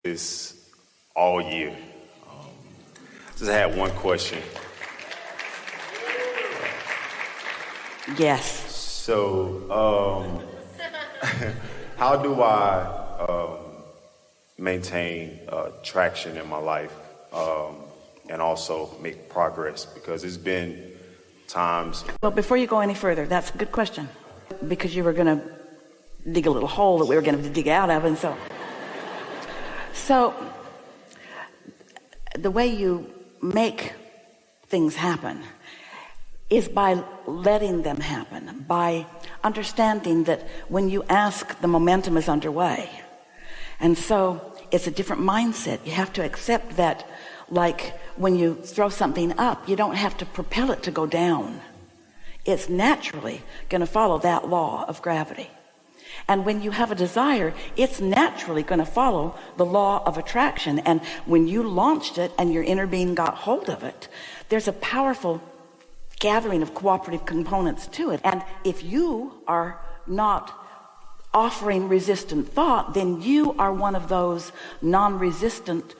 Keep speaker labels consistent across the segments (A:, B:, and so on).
A: this all year. Just had one question.
B: Yes.
A: So, how do I maintain traction in my life and also make progress? Because it's been times.
B: Well, before you go any further, that's a good question, because you were going to dig a little hole that we were going to dig out of, and so the way you make things happen is by letting them happen, by understanding that when you ask, the momentum is underway. And so it's a different mindset. You have to accept that, like when you throw something up, you don't have to propel it to go down. It's naturally going to follow that law of gravity. And when you have a desire, it's naturally going to follow the law of attraction. And when you launched it and your inner being got hold of it, there's a powerful gathering of cooperative components to it. And if you are not offering resistant thought, then you are one of those non-resistant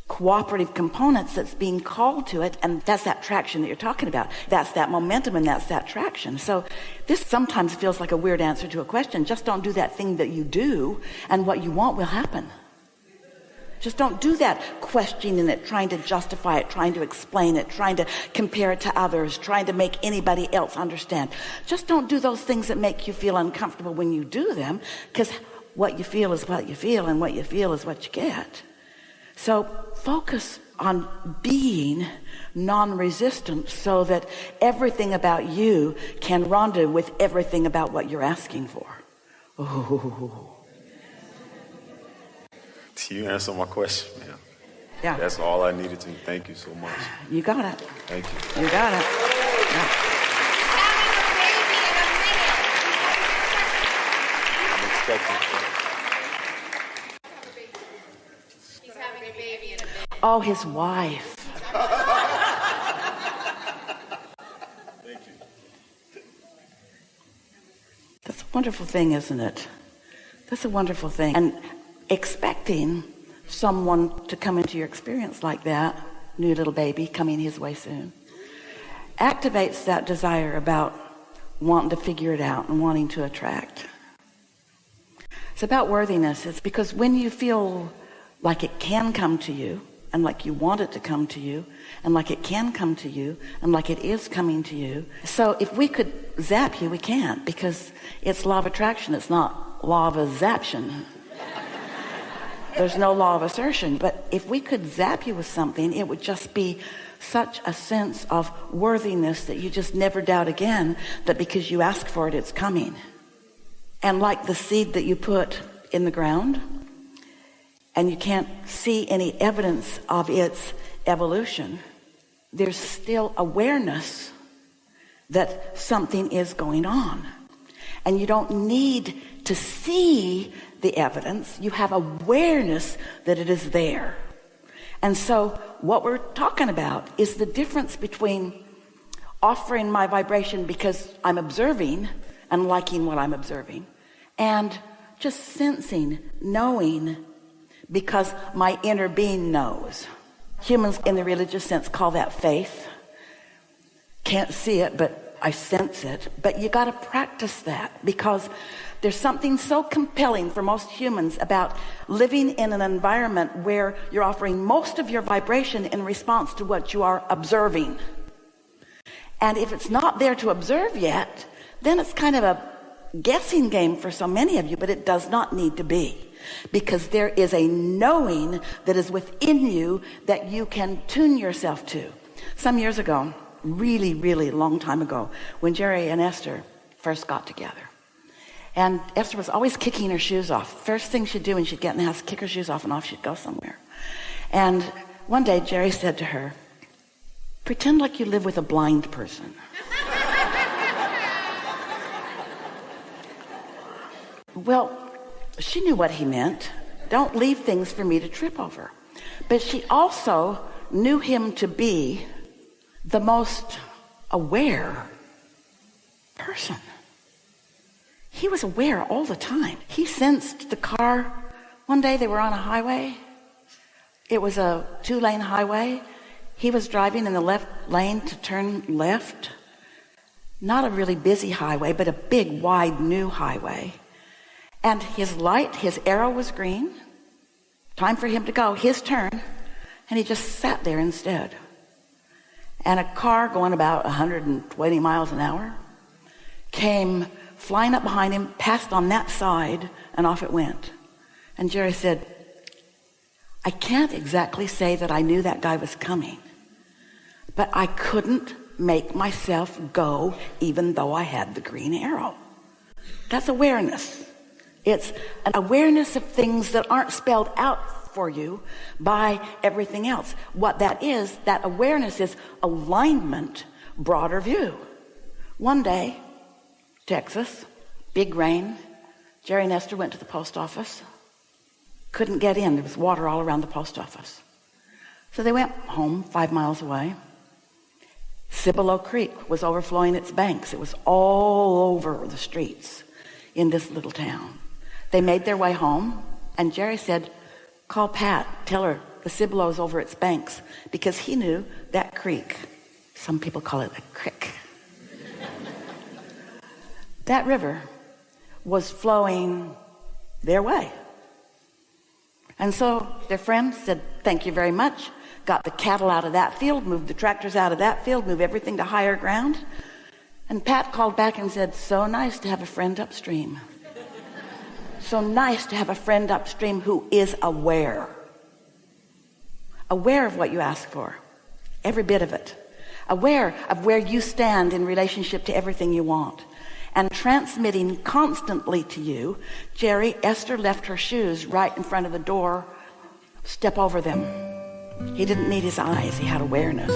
B: cooperative components that's being called to it, and that's that traction that you're talking about. That's that momentum, and that's that traction. So this sometimes feels like a weird answer to a question. Just don't do that thing that you do, and what you want will happen. Just don't do that questioning it, trying to justify it, trying to explain it, trying to compare it to others, trying to make anybody else understand. Just don't do those things that make you feel uncomfortable when you do them, because what you feel is what you feel, and what you feel is what you get. So focus on being non-resistant so that everything about you can rendezvous with everything about what you're asking for. Ooh.
A: You answered my question, man.
B: Yeah.
A: That's all I needed to. Thank you so much.
B: You got it.
A: Thank you.
B: You got it. Yeah.
A: I'm expecting.
B: Oh, his wife.
A: Thank you.
B: That's a wonderful thing, isn't it? That's a wonderful thing. And expecting someone to come into your experience like that, new little baby coming his way soon, activates that desire about wanting to figure it out and wanting to attract. It's about worthiness. It's because when you feel like it can come to you, and like you want it to come to you, and like it can come to you, and like it is coming to you. So if we could zap you, we can't, because it's law of attraction. It's not law of azaption. There's no law of assertion. But if we could zap you with something, it would just be such a sense of worthiness that you just never doubt again that because you ask for it, it's coming. And like the seed that you put in the ground, and you can't see any evidence of its evolution, there's still awareness that something is going on. And you don't need to see the evidence. You have awareness that it is there. And so what we're talking about is the difference between offering my vibration because I'm observing and liking what I'm observing, and just sensing, knowing, because my inner being knows. Humans in the religious sense call that faith. Can't see it, but I sense it. But you got to practice that, because there's something so compelling for most humans about living in an environment where you're offering most of your vibration in response to what you are observing. And if it's not there to observe yet, then it's kind of a guessing game for so many of you, but it does not need to be. Because there is a knowing that is within you that you can tune yourself to. Some years ago, really, really long time ago, when Jerry and Esther first got together, and Esther was always kicking her shoes off. First thing she'd do when she'd get in the house, kick her shoes off, and off she'd go somewhere. And one day Jerry said to her, "Pretend like you live with a blind person." Well, she knew what he meant. Don't leave things for me to trip over. But she also knew him to be the most aware person. He was aware all the time. He sensed the car. One day they were on a highway, It was a 2-lane highway. He was driving in the left lane to turn left. Not a really busy highway, but a big, wide, new highway. And his light, his arrow was green. Time for him to go, his turn. And he just sat there instead. And a car going about 120 miles an hour came flying up behind him, passed on that side, and off it went. And Jerry said, I can't exactly say that I knew that guy was coming, but I couldn't make myself go even though I had the green arrow. That's awareness. It's an awareness of things that aren't spelled out for you by everything else. What that is, that awareness is alignment, broader view. One day, Texas, big rain. Jerry and Esther went to the post office. Couldn't get in. There was water all around the post office. So they went home 5 miles away. Cibolo Creek was overflowing its banks. It was all over the streets in this little town. They made their way home, and Jerry said, call Pat, tell her the Cibolo's over its banks, because he knew that creek, some people call it a crick, that river was flowing their way. And so their friend said, thank you very much. Got the cattle out of that field, moved the tractors out of that field, moved everything to higher ground. And Pat called back and said, so nice to have a friend upstream. So nice to have a friend upstream who is aware. Aware of what you ask for. Every bit of it. Aware of where you stand in relationship to everything you want. And transmitting constantly to you, Jerry, Esther left her shoes right in front of the door. Step over them. He didn't need his eyes. He had awareness.